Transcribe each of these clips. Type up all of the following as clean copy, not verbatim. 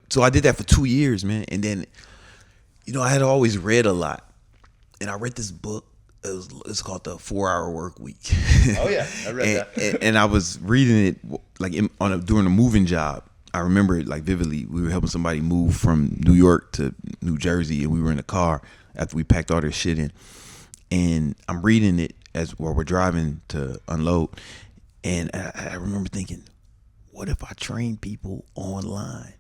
so I did that for 2 years, man. And then, I had always read a lot, and I read this book. It's called The 4-Hour Work Week. Oh yeah, I read that. And I was reading it like during a moving job. I remember it like vividly. We were helping somebody move from New York to New Jersey, and we were in a car after we packed all their shit in. And I'm reading it while we're driving to unload, and I remember thinking, what if I train people online?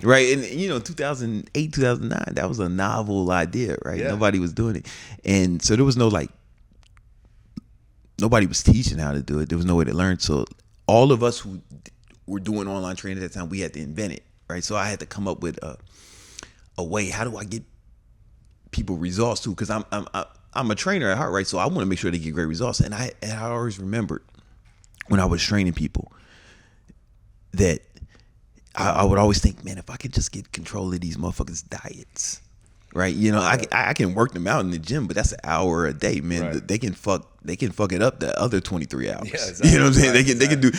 Right. And 2008, 2009, that was a novel idea, right? Yeah. Nobody was doing it. And so there was nobody was teaching how to do it. There was no way to learn. So all of us who were doing online training at that time, we had to invent it, right? So I had to come up with a way. How do I get people results too? Because I'm a trainer at heart, right? So I want to make sure they get great results. And I always remembered when I was training people that I would always think, man, if I could just get control of these motherfuckers' diets, right? I can work them out in the gym, but that's an hour a day, man. Right. They can fuck it up the other 23 hours. Yeah, exactly. You know what I'm saying? Right, They can do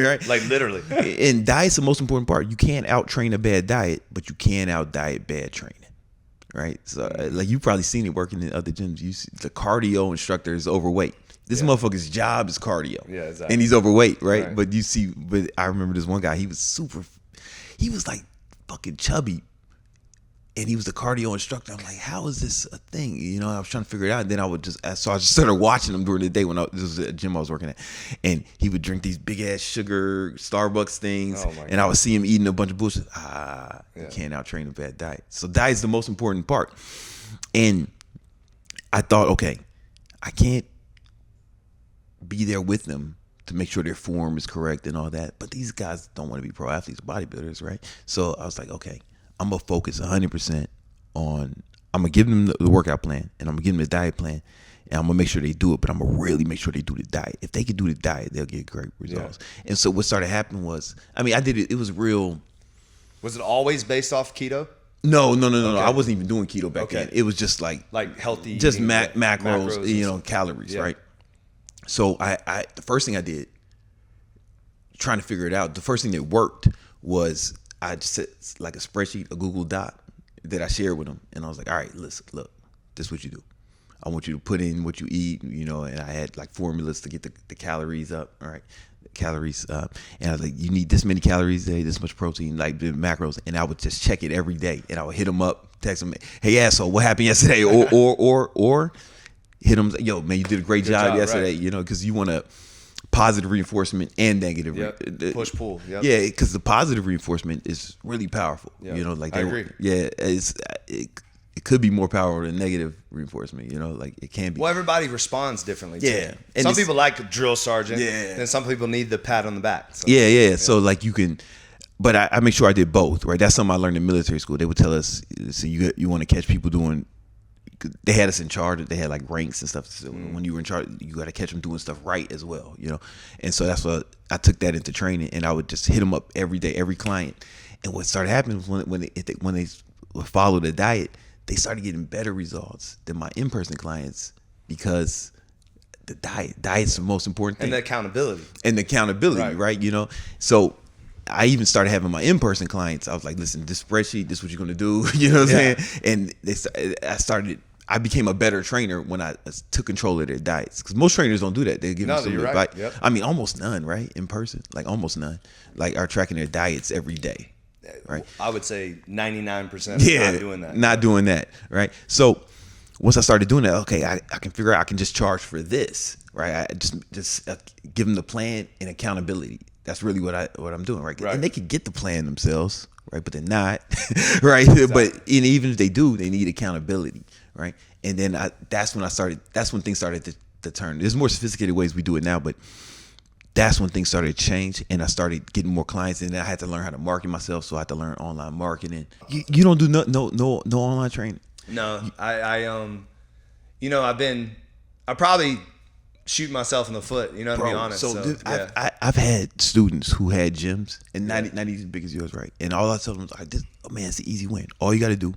right. Like literally. And diet's the most important part. You can't out train a bad diet, but you can out diet bad training. Right. So like you've probably seen it working in other gyms. You see the cardio instructor is overweight. This motherfucker's job is cardio. Yeah, exactly. And he's overweight, right? But but I remember this one guy, he was like fucking chubby. And he was the cardio instructor. I'm like, how is this a thing? I was trying to figure it out. And then I just started watching him during the day when this was a gym I was working at. And he would drink these big ass sugar Starbucks things. Oh my and I would see him eating a bunch of bullshit. You can't out train a bad diet. So diet's the most important part. And I thought, okay, I can't be there with them to make sure their form is correct and all that. But these guys don't want to be pro athletes, bodybuilders, right? So I was like, okay, I'm going to focus 100% on, I'm going to give them the workout plan, and I'm going to give them the diet plan, and I'm going to make sure they do it, but I'm going to really make sure they do the diet. If they can do the diet, they'll get great results. Yeah. And so what started happening was, I did it, it was real. Was it always based off keto? No. I wasn't even doing keto back then. It was just like healthy, just macros, calories, right? So I the first thing I did, trying to figure it out, the first thing that worked was I just set like a spreadsheet, a Google Doc that I shared with them, and I was like, all right, listen, look, this is what you do. I want you to put in what you eat, and I had like formulas to get the calories up, all right, calories up, and I was like, you need this many calories a day, this much protein, like the macros, and I would just check it every day, and I would hit them up, text them, hey asshole, what happened yesterday, or hit them, yo man, you did a great job yesterday, right. Because you want to positive reinforcement and negative push pull. Yep. Yeah, because the positive reinforcement is really powerful. I agree. Yeah, it could be more powerful than negative reinforcement. Like it can be. Well, everybody responds differently. Yeah, too. And some people like drill sergeant. Yeah, and some people need the pat on the back. So. Yeah. So like you can. But I make sure I did both, right? That's something I learned in military school. They would tell us, so you want to catch people doing. They had us in charge. They had like ranks and stuff. So when you were in charge, you got to catch them doing stuff right as well, And so that's what I took that into training, and I would just hit them up every day, every client. And what started happening was when they would follow the diet, they started getting better results than my in-person clients because the diet's the most important thing. And the accountability. Right? So I even started having my in-person clients. I was like, listen, this spreadsheet, this is what you're going to do. You know what I'm saying? And I became a better trainer when I took control of their diets. Because most trainers don't do that. They give them some advice. Right. Yep. Almost none, right? In person. Like almost none. Like are tracking their diets every day. Right. I would say 99% not doing that. Not doing that. Right. So once I started doing that, okay, I can figure out I can just charge for this. Right. I just give them the plan and accountability. That's really what I'm doing, right? And they can get the plan themselves, right? But they're not, right? Exactly. But even if they do, they need accountability, right? And then that's when things started to turn. There's more sophisticated ways we do it now, but that's when things started to change, and I started getting more clients, and I had to learn how to market myself, so I had to learn online marketing. You don't do no online training? No, I probably shoot myself in the foot, to be honest. So I've had students who had gyms and not even as big as yours, right? And all I tell them is, it's an easy win. All you got to do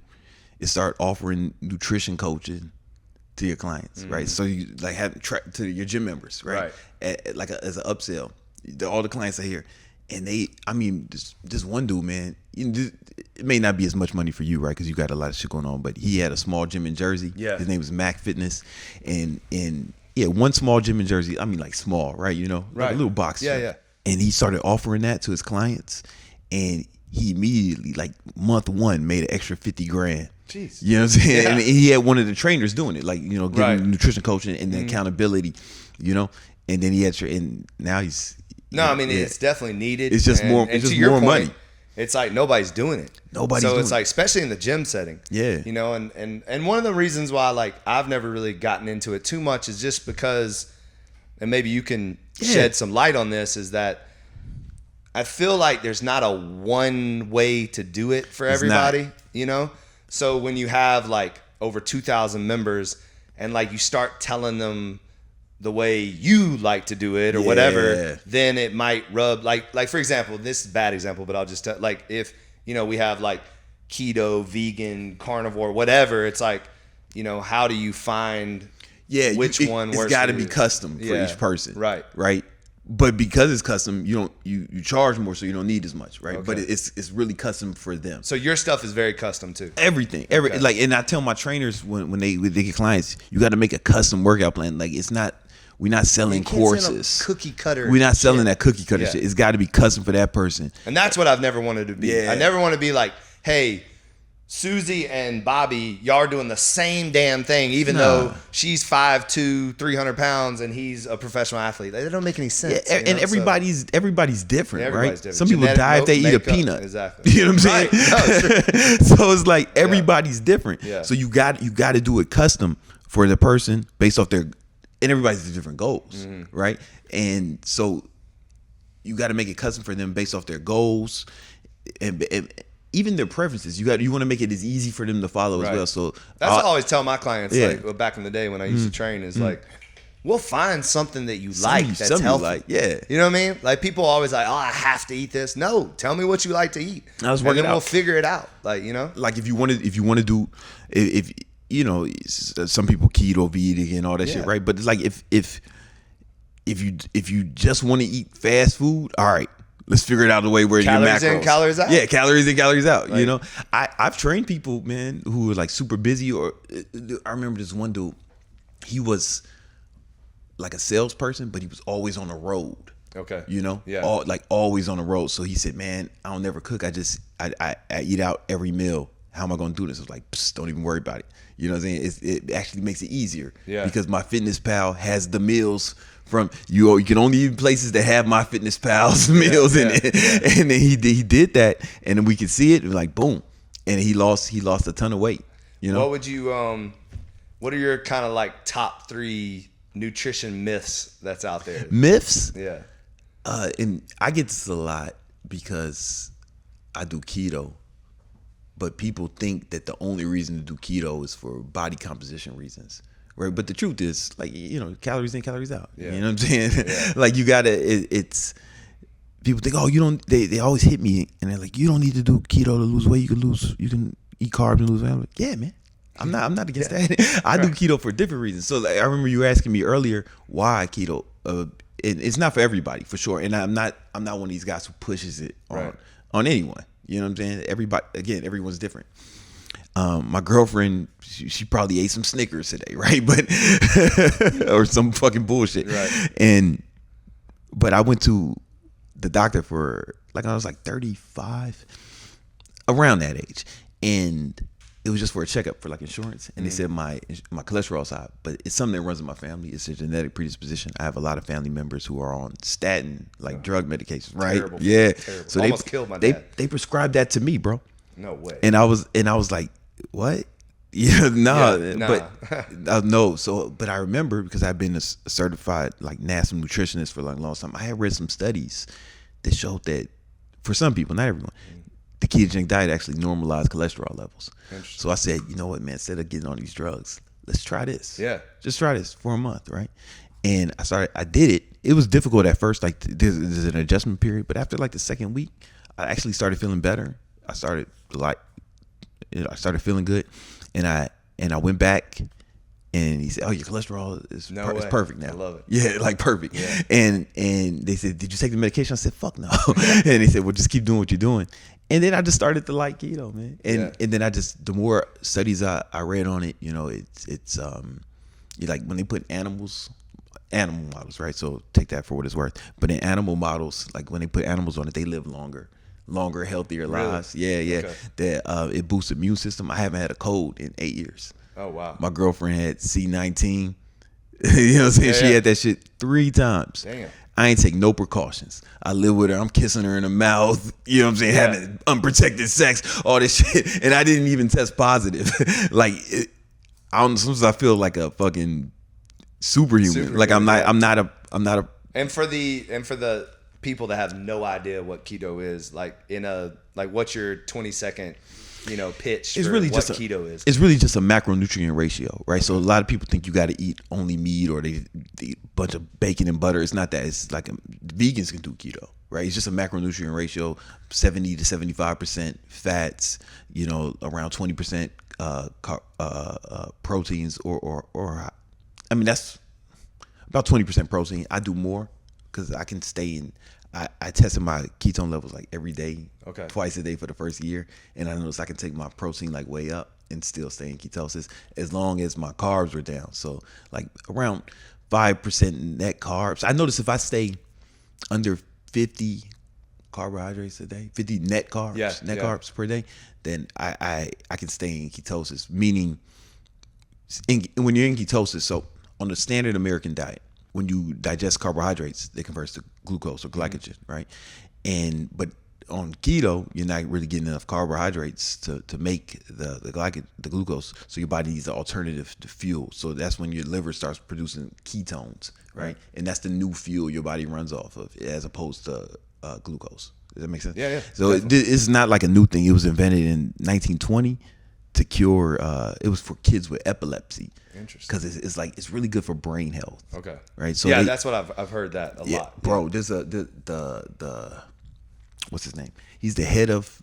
is start offering nutrition coaching to your clients, right? So you have to your gym members, right? As an upsell. All the clients are here, And this one dude, man, it may not be as much money for you, right? Because you got a lot of shit going on. But he had a small gym in Jersey. Yeah. His name was Mac Fitness, and yeah, one small gym in Jersey. I mean, like small, right? You know, like a little box gym. Yeah. And he started offering that to his clients, and he immediately, like month one, made an extra $50,000. Jeez. You know what I'm saying? Yeah. And he had one of the trainers doing it, like, you know, giving Right. nutrition coaching and the accountability, you know. And then he had, and now he's. No, I mean, it's definitely needed. It's just more. It's just more money. It's like nobody's doing it. So it's like, especially in the gym setting. Yeah. You know, and one of the reasons why, like, I've never really gotten into it too much is just because, and maybe you can shed some light on this, is that I feel like there's not a one way to do it for everybody, you know? So when you have like over 2,000 members and like you start telling them the way you like to do it or whatever, then it might rub like for example, this is a bad example, but I'll just tell, like, if, you know, we have like keto, vegan, carnivore, whatever, it's like, you know, how do you find which one works? It's got to be custom for each person. Right. But because it's custom, you charge more, so you don't need as much, right? Okay. But it's really custom for them. So your stuff is very custom too. Everything, like, and I tell my trainers when they get clients, you got to make a custom workout plan. Like, it's not, we're not selling courses, cookie cutter. We're not selling that cookie cutter shit. It's got to be custom for that person. And that's what I've never wanted to be. Yeah. I never want to be like, hey, Susie and Bobby, y'all are doing the same damn thing, even though she's 5'2", 300 pounds, and he's a professional athlete. That don't make any sense. Yeah, and everybody's different, right? Different. Some people die if they eat a peanut. Exactly. You know what I'm saying? Right. No, so it's like everybody's different. Yeah. So you got to do it custom for the person based off their, and everybody's different goals, right? And so you got to make it custom for them based off their goals and even their preferences. You want to make it as easy for them to follow as well. So that's what I always tell my clients, like, well, back in the day when I used to train, is like, we'll find something that you like that's healthy. Like, yeah. You know what I mean? Like, people always like, oh, I have to eat this. No, tell me what you like to eat. And then we'll figure it out. Like, you know? Like, if you want to do, if you know, some people keto, vegan, and all that shit, right? But it's like, if you just want to eat fast food, all right, let's figure it out the way where your macros. Calories in, calories out. Yeah, calories in, calories out. Like, you know, I've trained people, man, who were like super busy. Or I remember this one dude. He was like a salesperson, but he was always on the road. Okay. You know, yeah, always on the road. So he said, "Man, I don't never cook. I eat out every meal. How am I going to do this?" I was like, don't even worry about it. You know what I'm saying? It actually makes it easier. Yeah. Because my Fitness Pal has the meals from you. You can only eat places that have my Fitness Pal's meals in it. Yeah. And then he did that, and then we could see it. It was like boom, and he lost a ton of weight. You know. What would you what are your kind of like top 3 nutrition myths that's out there? Myths? Yeah. And I get this a lot because I do keto. But people think that the only reason to do keto is for body composition reasons, right? But the truth is, like, you know, calories in, calories out. Yeah. You know what I'm saying? Yeah. Like, you gotta. It's people think, oh, you don't. They always hit me, and they're like, you don't need to do keto to lose weight. You can eat carbs and lose weight. I'm like, yeah, man. I'm not against that. I do keto for different reasons. So, like, I remember you asking me earlier why keto. It's not for everybody, for sure. And I'm not one of these guys who pushes it on anyone. You know what I'm saying? Everyone's different. My girlfriend, she probably ate some Snickers today, right? But or some fucking bullshit. Right. But I went to the doctor for, like, I was like 35, around that age, and it was just for a checkup for, like, insurance. And they said my cholesterol's high, but it's something that runs in my family. It's a genetic predisposition. I have a lot of family members who are on statin, like drug medications, right? Terrible. Yeah. Terrible. So almost killed my dad. They prescribed that to me, bro. No way. And I was like, what? Yeah, nah. But no. So, but I remember, because I've been a certified, like, national nutritionist for, like, a long time. I had read some studies that showed that for some people, not everyone, the ketogenic diet actually normalized cholesterol levels. So I said, you know what, man, instead of getting on these drugs, let's try this. Yeah. Just try this for a month, right? And I did it. It was difficult at first, like, there's an adjustment period, but after, like, the second week, I actually started feeling better. I started feeling good, and I went back, And he said, "Oh, your cholesterol is it's perfect now." I love it. Yeah, like perfect. Yeah. And they said, "Did you take the medication?" I said, "Fuck no." And they said, "Well, just keep doing what you're doing." And then I just started to like keto, man. And then the more studies I read on it, it's like when they put animal models, right? So take that for what it's worth. But in animal models, like when they put animals on it, they live longer, healthier lives. Yeah. Okay. That it boosts the immune system. I haven't had a cold in 8 years. Oh wow. My girlfriend had C19. You know what I'm saying? She had that shit 3 times. Damn. I ain't take no precautions. I live with her. I'm kissing her in the mouth. You know what I'm saying? Having unprotected sex, all this shit, and I didn't even test positive. Sometimes I feel like a fucking superhuman. Like I'm not a. And for the people that have no idea what keto is, what's your 20-second pitch It's for really what just keto is? It's really just a macronutrient ratio, right? So a lot of people think you got to eat only meat or they eat a bunch of bacon and butter. It's not that. It's like vegans can do keto, right? It's just a macronutrient ratio, 70 to 75% fats, around 20% proteins or I mean that's about 20% protein. I do more because I can stay in. I tested my ketone levels like every day, twice a day for the first year, and I noticed I can take my protein like way up and still stay in ketosis as long as my carbs were down. So like around 5% net carbs. I noticed if I stay under 50 carbohydrates a day, 50 net carbs, carbs per day, then I can stay in ketosis. Meaning, when you're in ketosis, so on the standard American diet, when you digest carbohydrates, they convert to glucose or glycogen, right? But on keto, you're not really getting enough carbohydrates to make the glucose. So your body needs an alternative to fuel. So that's when your liver starts producing ketones, right? And that's the new fuel your body runs off of, as opposed to glucose. Does that make sense? Yeah. So it's not like a new thing. It was invented in 1920 to cure. It was for kids with epilepsy. Interesting. Because it's really good for brain health. Okay. Right. So that's what I've heard that a lot. Bro, there's the what's his name? He's the head of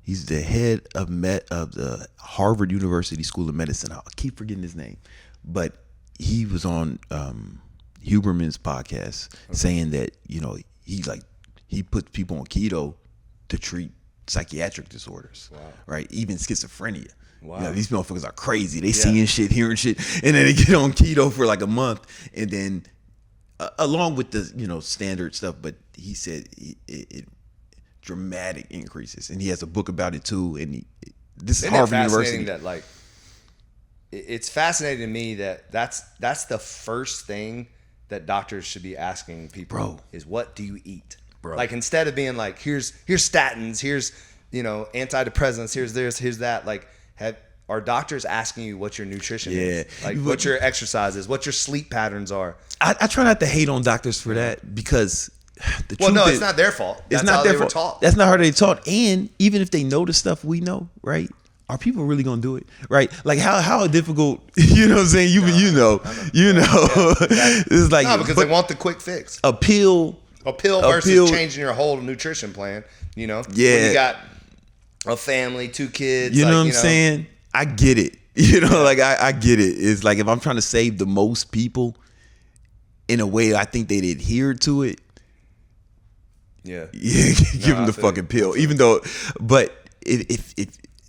the Harvard University School of Medicine. I keep forgetting his name, but he was on Huberman's podcast saying that he puts people on keto to treat psychiatric disorders. Wow. Right? Even schizophrenia. Wow. These motherfuckers are crazy. They seeing shit, hearing shit, and then they get on keto for like a month, and then along with the standard stuff. But he said it dramatic increases, and he has a book about it too. And this is Harvard University. It's fascinating to me that's the first thing that doctors should be asking people. Bro. Is what do you eat? Bro. Like, instead of being like, here's statins, here's antidepressants, here's this, here's that. Like, are doctors asking you what your nutrition is? Like, what your exercise is, what your sleep patterns are? I try not to hate on doctors for that, because it's not their fault. That's not their fault. That's not how they taught. And even if they know the stuff we know, right? Are people really gonna do it, right? Like how difficult? You know what I'm saying? You know. It's like because they want the quick fix. A pill versus changing your whole nutrition plan. Yeah. When you got a family, 2 kids. You know what I'm saying? I get it. I get it. It's like if I'm trying to save the most people in a way I think they'd adhere to it. Yeah. Give them the fucking pill. Even though, but if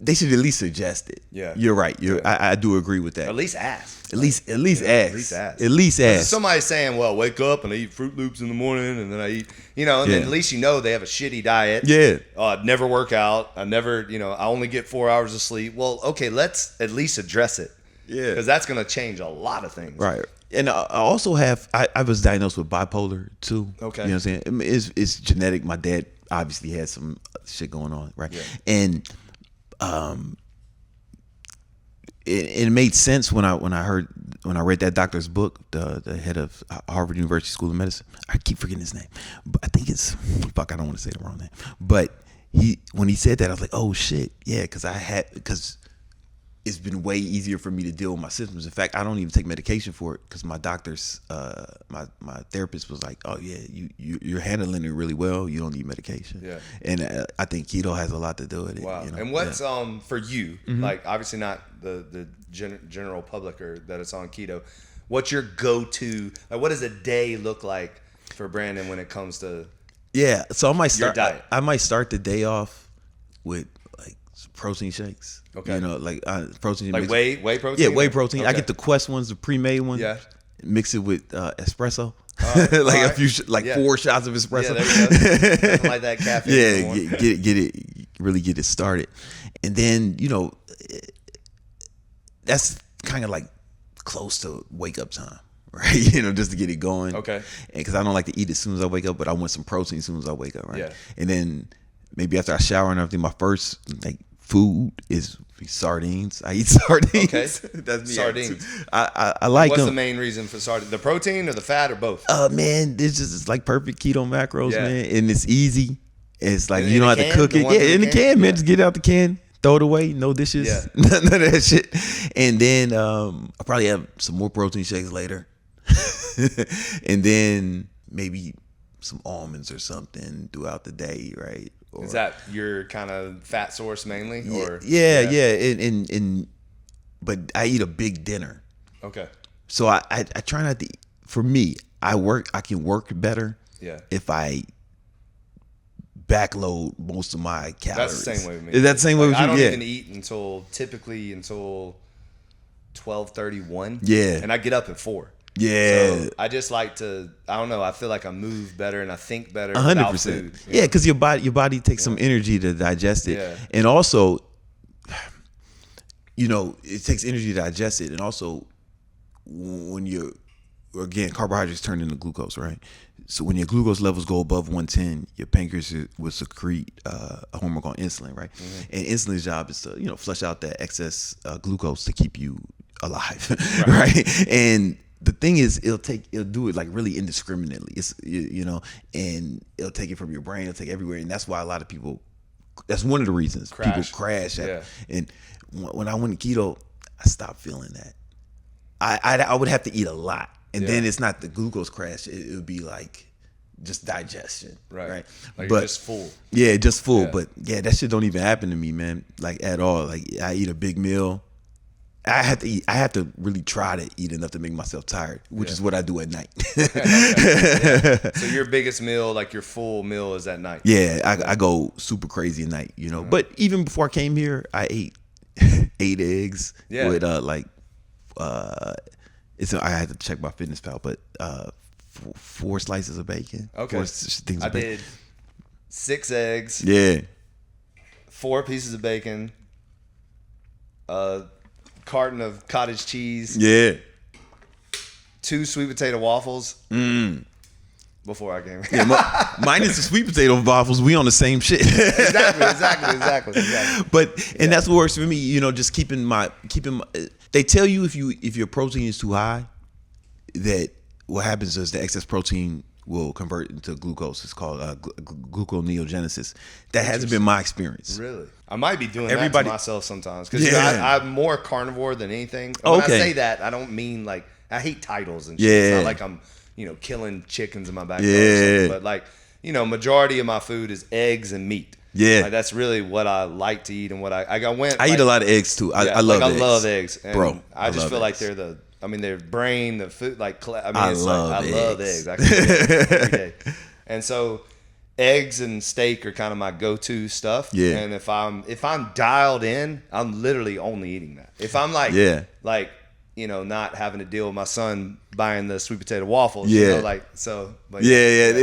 they should at least suggest it. Yeah. You're right. I do agree with that. At least ask. At least ask. At least ask. Somebody's saying, well, wake up and I eat Fruit Loops in the morning, and then I eat, and then at least they have a shitty diet. Yeah. I never work out. I never, I only get 4 hours of sleep. Well, okay, let's at least address it. Yeah. Because that's going to change a lot of things. Right. And I also have, I was diagnosed with bipolar too. Okay. You know what I'm saying? It's genetic. My dad obviously had some shit going on, right? Yeah. And it made sense when I read that doctor's book, the head of Harvard University School of Medicine. I keep forgetting his name, but I think it's I don't want to say the wrong name. But when he said that, I was like, oh shit, yeah, because it's been way easier for me to deal with my symptoms. In fact, I don't even take medication for it because my doctor's, my therapist was like, "Oh yeah, you're handling it really well. You don't need medication." Yeah. And I think keto has a lot to do with it. Wow. You know? And what's for you, like obviously not the general public or that it's on keto. What's your go-to? Like, what does a day look like for Brandon when it comes to so I might start. your diet? I might start the day off with like protein shakes. Okay. You know, like protein. Like whey protein? Yeah, whey protein. Okay. I get the Quest ones, the pre-made ones. Yeah. Mix it with espresso. Like a few, 4 shots of espresso. Yeah, there you go. Nothing like that caffeine. Yeah, anymore. get it, really get it started, and then that's kind of like close to wake up time, right? Just to get it going. Okay. And because I don't like to eat as soon as I wake up, but I want some protein as soon as I wake up, right? Yeah. And then maybe after I shower and everything, my first food is sardines. I eat sardines. Okay. That's me. Sardines. I like What's them. the main reason for sardines? The protein or the fat or both? Man, it's like perfect keto macros, Yeah. man, and it's easy. It's like In you don't the have to can? cook The it. ones Yeah, in the can, man. Yeah. Just get it out the can, throw it away, no dishes, Yeah. none of that shit. And then I'll probably have some more protein shakes later, and then maybe some almonds or something throughout the day, right? Or, Is that your kind of fat source mainly? Or yeah. And but I eat a big dinner, Okay. so I try not to. For me, I can work better. Yeah. If I backload most of my calories. That's the same way with me. Is that the same way with you? I don't Yeah. even eat until 12:31. Yeah. And I get up at 4. Yeah. So I just like to, I don't know, I feel like I move better and I think better 100%. without food. Yeah, because your body takes some energy to digest it. Yeah. And also, it takes energy to digest it. And also, when carbohydrates turn into glucose, right? So when your glucose levels go above 110, your pancreas will secrete a hormone called insulin, right? And insulin's job is to, flush out that excess glucose to keep you alive, right? And the thing is, it'll do it like really indiscriminately. It's and it'll take it from your brain, it'll take it everywhere, and that's why a lot of people. That's one of the reasons people crash. And when I went keto, I stopped feeling that. I would have to eat a lot, and then it's not the glucose crash. It would be like just digestion, right? Like but you're just full. Yeah, just full. Yeah. But yeah, that shit don't even happen to me, man. Like at all. Like I eat a big meal. I have to really try to eat enough to make myself tired, which is what I do at night. So your biggest meal, like your full meal, is at night. Yeah, I go super crazy at night, But even before I came here, I ate 8 eggs with I had to check my FitnessPal, but 4 slices of bacon. Okay. 4 things I of bacon. did 6 eggs. Yeah. 4 pieces of bacon. A carton of cottage cheese. Yeah. 2 sweet potato waffles. Before I came here. Yeah, minus the sweet potato waffles, we on the same shit. Exactly. But that's what works for me. Just keeping my. They tell you if your protein is too high, that what happens is the excess protein will convert into glucose. It's called gluconeogenesis. That hasn't been my experience. Really? I might be doing that to myself sometimes because I'm more carnivore than anything. And when I say that, I don't mean like I hate titles and shit. Yeah. It's not like I'm killing chickens in my backyard or something. But like majority of my food is eggs and meat. Yeah, like that's really what I like to eat and what I eat a lot of eggs too. I love eggs. I love eggs, and bro. I just feel like they're their brain, the food. Like I love eggs. I can eat eggs every day, and so eggs and steak are kind of my go-to stuff. Yeah, and if I'm dialed in, I'm literally only eating that. If I'm like not having to deal with my son buying the sweet potato waffles. It'd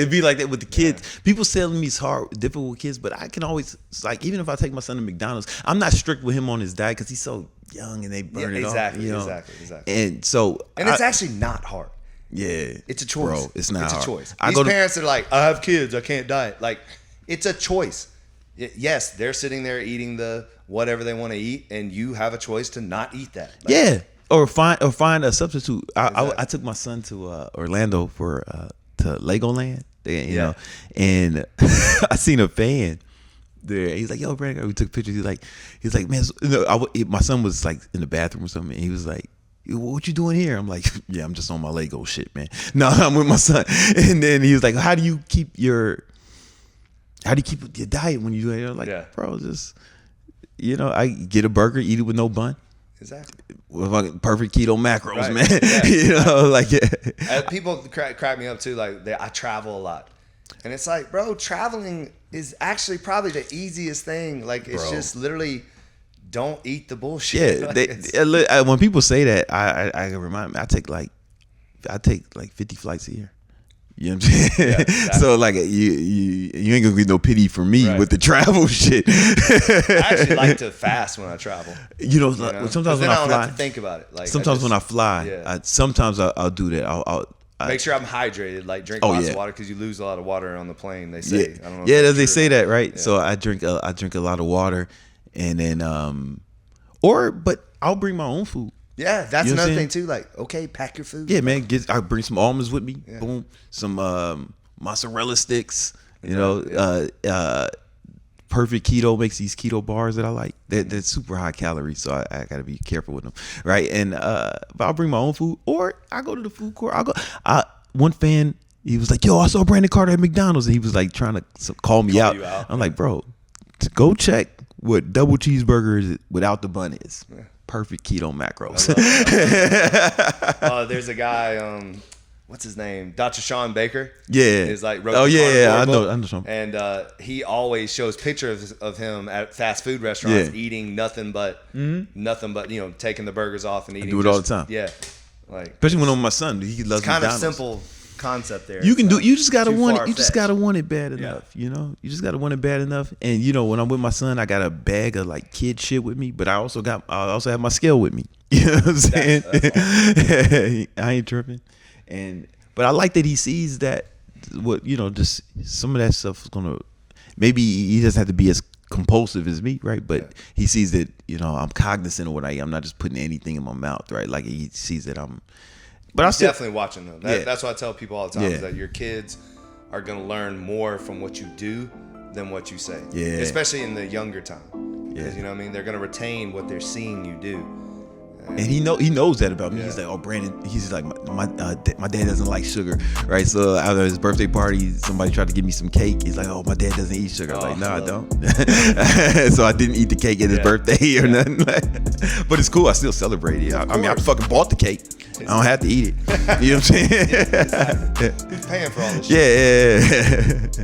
be like that with the kids. Yeah. People telling me it's difficult with kids, but I can always even if I take my son to McDonald's, I'm not strict with him on his diet because he's so young and they burn it off. Exactly. And so, it's actually not hard. Yeah, it's a choice. Bro, it's not. It's a hard. choice. These parents are like, I have kids, I can't diet. Like, it's a choice. Yes, they're sitting there eating the whatever they want to eat, and you have a choice to not eat that. Like, Or find a substitute. I took my son to Orlando to Legoland, and I seen a fan there. He's like, yo, Brandon, we took pictures. He's like, man, my son was like in the bathroom or something. And he was like, what you doing here? I'm like, yeah, I'm just on my Lego shit, man. No, I'm with my son. And then he was like, how do you keep your diet when you do it? I'm like, bro, just, I get a burger, eat it with no bun. Exactly. With perfect keto macros, right. man. Yeah. People crack me up too. Like, I travel a lot. And it's like, bro, traveling is actually probably the easiest thing. Like, it's just literally don't eat the bullshit. Yeah, when people say that, I remind me. I take like 50 flights a year. You know what I'm saying? Yeah, exactly. So like you ain't gonna get no pity for me with the travel shit. I actually like to fast when I travel. Sometimes when I don't fly, have to think about it. Like sometimes when I fly, sometimes I'll do that. I'll make sure I'm hydrated. Like drink lots of water because you lose a lot of water on the plane. They say. Yeah, I don't know. Yeah, they say that, right? Yeah. So I drink a lot of water, and then but I'll bring my own food. Yeah, that's another thing too. Like, okay, pack your food. Yeah, man. I bring some almonds with me. Yeah. Boom. Some mozzarella sticks. Perfect Keto makes these keto bars that I like. They're super high calories, so I gotta be careful with them, right? And but I'll bring my own food, or I go to the food court. One fan, he was like, "Yo, I saw Brandon Carter at McDonald's," and he was like trying to call me out. I'm like, bro, go check what double cheeseburgers without the bun is. Yeah. Perfect keto macros. There's a guy, what's his name? Dr. Sean Baker. Yeah. He's like, I know Sean. And he always shows pictures of him at fast food restaurants eating nothing but, taking the burgers off and eating. I do it all the time. Yeah. Like, especially when I'm with my son. He loves McDonald's. Kind of simple concept there. You can do. You just gotta want it. You just gotta want it bad enough. You just gotta want it bad enough. And when I'm with my son, I got a bag of like kid shit with me, but I also have my scale with me. You know what I'm saying? That's I ain't tripping. But I like that he sees that just some of that stuff is gonna. Maybe he doesn't have to be as compulsive as me, right? But he sees that I'm cognizant of what I eat. I'm not just putting anything in my mouth, right? Like he sees that I'm. But I'm definitely watching them. That's what I tell people all the time is that your kids are going to learn more from what you do than what you say. Yeah. Especially in the younger time. Yeah. Because, they're going to retain what they're seeing you do. And he knows that about me. Yeah. He's like, oh, Brandon. He's like, my dad doesn't like sugar, right? So after his birthday party, somebody tried to give me some cake. He's like, oh, my dad doesn't eat sugar. I'm like, no, I don't. So I didn't eat the cake at his birthday or nothing. But it's cool. I still celebrate it. I mean, I fucking bought the cake. I don't have to eat it. You know what I'm saying? Exactly. Who's paying for all this shit? Yeah.